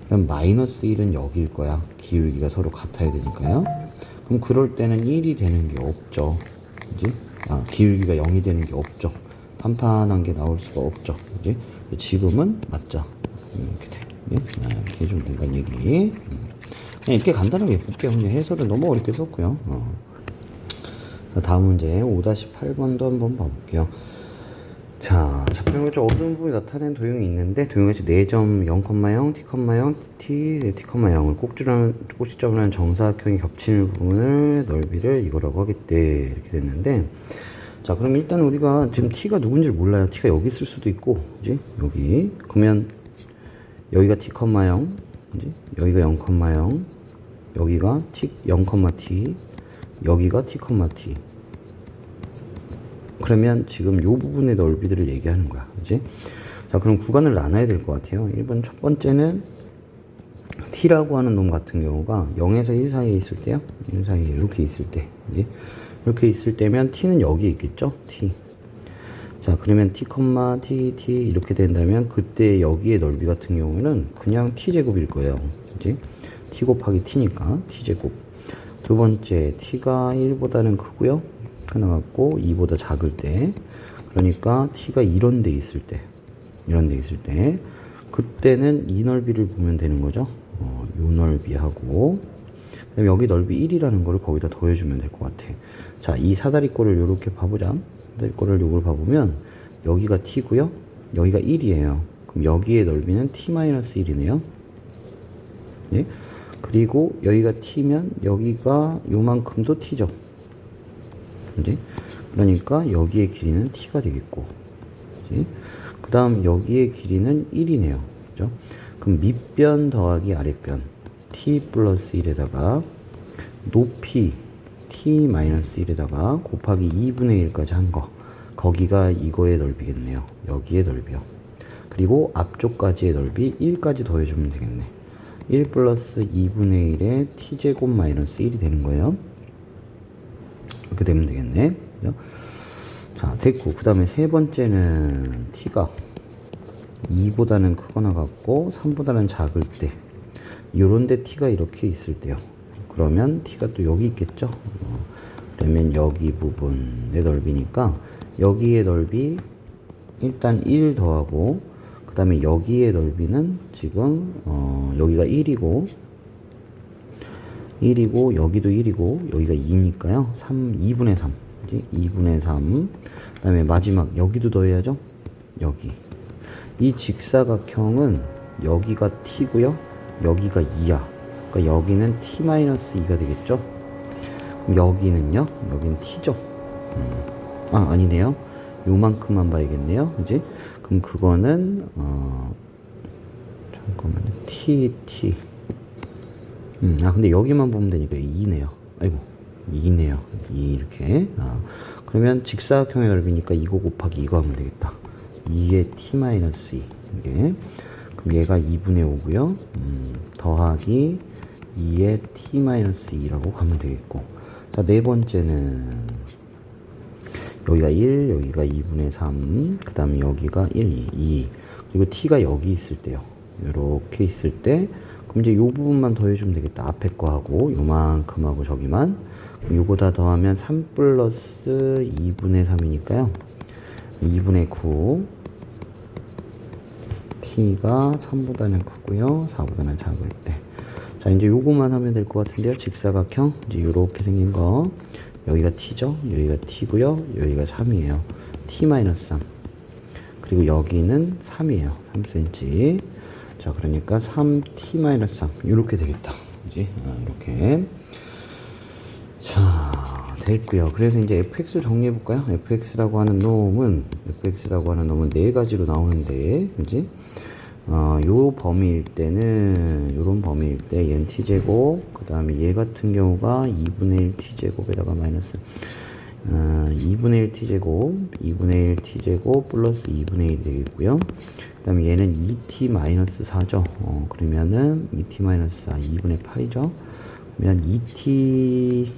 그럼 마이너스 1은 여기일 거야. 기울기가 서로 같아야 되니까요. 그럼 그럴 때는 1이 되는 게 없죠. 그지? 기울기가 0이 되는 게 없죠. 판판한 게 나올 수가 없죠. 그지? 지금은 맞죠. 이렇게 돼. 이렇게 해주면 된다는 얘기. 그냥 이렇게 간단하게 볼게요. 해설은 너무 어렵게 썼고요. 다음 문제 5-8번도 한번 봐볼게요. 자, 좌표형과 어두운 부분이 나타낸 도형이 있는데 도형같이 4점 0,0, t,0, t,0을 꼭지점을 한 정사각형이 겹치는 부분을 넓이를 이거라고 하겠대. 이렇게 됐는데, 자, 그럼 일단 우리가 지금 t가 누군지 몰라요. t가 여기 있을 수도 있고, 그지? 여기. 그러면 여기가 t, 0, 그지? 여기가 0,0, 여기가 t, 0,t, 여기가 t, t. 그러면 지금 요 부분의 넓이들을 얘기하는 거야. 그지? 자, 그럼 구간을 나눠야 될 것 같아요. 1번 첫 번째는 t라고 하는 놈 같은 경우가 0에서 1 사이에 있을 때요. 1 사이에 이렇게 있을 때. 그지? 이렇게 있을 때면 t는 여기 있겠죠? t. 자, 그러면 t, t 이렇게 된다면 그때 여기의 넓이 같은 경우는 그냥 t제곱일 거예요. 그지? t 곱하기 t니까 t제곱. 두 번째, t가 1보다는 크고요. 하나 같고 2보다 작을 때, 그러니까 t가 이런 데 있을 때, 그때는 이 넓이를 보면 되는 거죠. 요 넓이하고, 그다음에 여기 넓이 1이라는 거를 거기다 더해주면 될 것 같아. 자, 이 사다리꼴을 요렇게 봐보자. 사다리꼴을 요걸 봐보면 여기가 t고요, 여기가 1이에요. 그럼 여기의 넓이는 t-1이네요. 예? 그리고 여기가 t면 여기가 요만큼도 t죠. 그지? 그러니까 여기의 길이는 t가 되겠고, 그 다음 여기의 길이는 1이네요. 그죠? 그럼 밑변 더하기 아랫변 t 플러스 1에다가 높이 t 마이너스 1에다가 곱하기 2분의 1까지 한 거, 거기가 이거의 넓이겠네요. 여기의 넓이요. 그리고 앞쪽까지의 넓이 1까지 더해주면 되겠네. 1 플러스 2분의 1에 t제곱 마이너스 1이 되는 거예요. 이렇게 되면 되겠네. 그죠? 자, 됐고, 그 다음에 세 번째는 t가 2보다는 크거나 같고 3보다는 작을 때, 요런데 t가 이렇게 있을 때요. 그러면 t가 또 여기 있겠죠. 그러면 여기 부분의 넓이니까 여기의 넓이 일단 1 더하고, 그 다음에 여기의 넓이는 지금 여기가 1이고 여기도 1이고 여기가 2니까요 2분의 3, 2분의 3. 그 다음에 마지막 여기도 더해야죠. 여기 이 직사각형은 여기가 t고요, 여기가 2야. 그러니까 여기는 t-2가 되겠죠. 그럼 여기는요, 여기는 t죠. 아니네요. 요만큼만 봐야겠네요. 그지? 그럼 그거는 잠깐만요. t. 근데 여기만 보면 되니까 2네요. 아이고, 2네요. 2 이렇게. 그러면 직사각형의 넓이니까 이거 곱하기 이거 하면 되겠다. 2의 t-2. 이게. 그럼 얘가 2분의 5고요. 더하기 2의 t-2라고 가면 되겠고. 자, 네 번째는 여기가 1, 여기가 2분의 3, 그 다음에 여기가 1, 2. 그리고 t가 여기 있을 때요. 이렇게 있을 때, 그럼 이제 요 부분만 더해주면 되겠다. 앞에 거 하고 요만큼하고 저기만. 요거 다 더하면 3 플러스 2분의 3이니까요 2분의 9. t가 3보다는 크고요 4보다는 작을 때. 자, 이제 요거만 하면 될 것 같은데요. 직사각형 이제 요렇게 생긴 거, 여기가 t죠, 여기가 t고요, 여기가 3이에요. t-3. 그리고 여기는 3이에요. 3cm. 자, 그러니까 3t-3 이렇게 되겠다. 그지? 이렇게. 자, 됐고요. 그래서 이제 fx 정리해 볼까요? fx라고 하는 놈은 네 가지로 나오는데, 그지? 요 범위일 때는, 요런 범위일 때 얘는 t제곱, 그 다음에 얘 같은 경우가 2분의 1 t제곱에다가 마이너스, 2분의 1 t제곱 2분의 1 t제곱 플러스 2분의 1이 되겠고요. 그 다음에 얘는 2t 마이너스 4죠. 그러면은 2t 마이너스 4 2분의 8이죠. 그러면 2t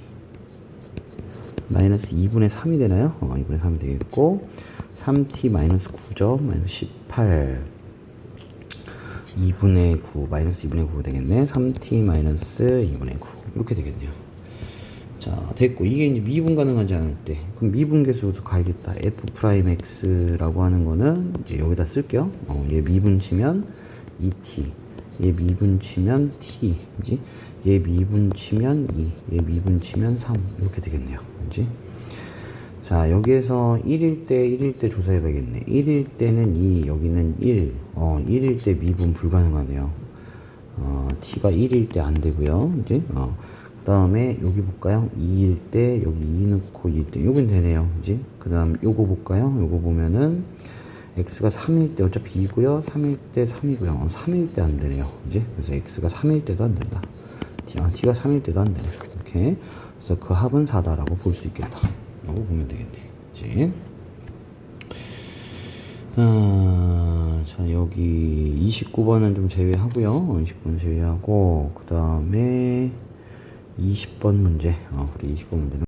마이너스 2분의 3이 되나요? 2분의 3이 되겠고 3t 마이너스 9죠. 마이너스 18 2분의 9 마이너스 2분의 9 되겠네. 3t 마이너스 2분의 9 이렇게 되겠네요. 자 됐고 이게 이제 미분 가능하지 않을 때 그럼 미분계수도 가야겠다. f'x라고 하는 거는 이제 여기다 쓸게요. 얘 미분 치면 2t 얘 미분 치면 t 그지? 얘 미분 치면 2 얘 미분 치면 3 이렇게 되겠네요. 그지? 자 여기에서 1일 때 조사해 봐야겠네. 1일 때는 2 여기는 1 1일 때 미분 불가능하네요. t가 1일 때 안 되고요. 이제 그 다음에 여기 볼까요? 2일 때 여기 2 넣고 2일 때 여긴 되네요. 그지? 그 다음 요거 볼까요? 요거 보면은 x가 3일 때 어차피 2고요 3일 때 3이고요 3일 때 안 되네요. 그지? 그래서 x가 3일 때도 안 된다. t가 3일 때도 안 되네. 이렇게 그래서 그 합은 4다라고 볼 수 있겠다 라고 보면 되겠네. 그지? 자 여기 29번은 좀 제외하고요. 29번 제외하고 그 다음에 20번 문제 그래 20번 문제는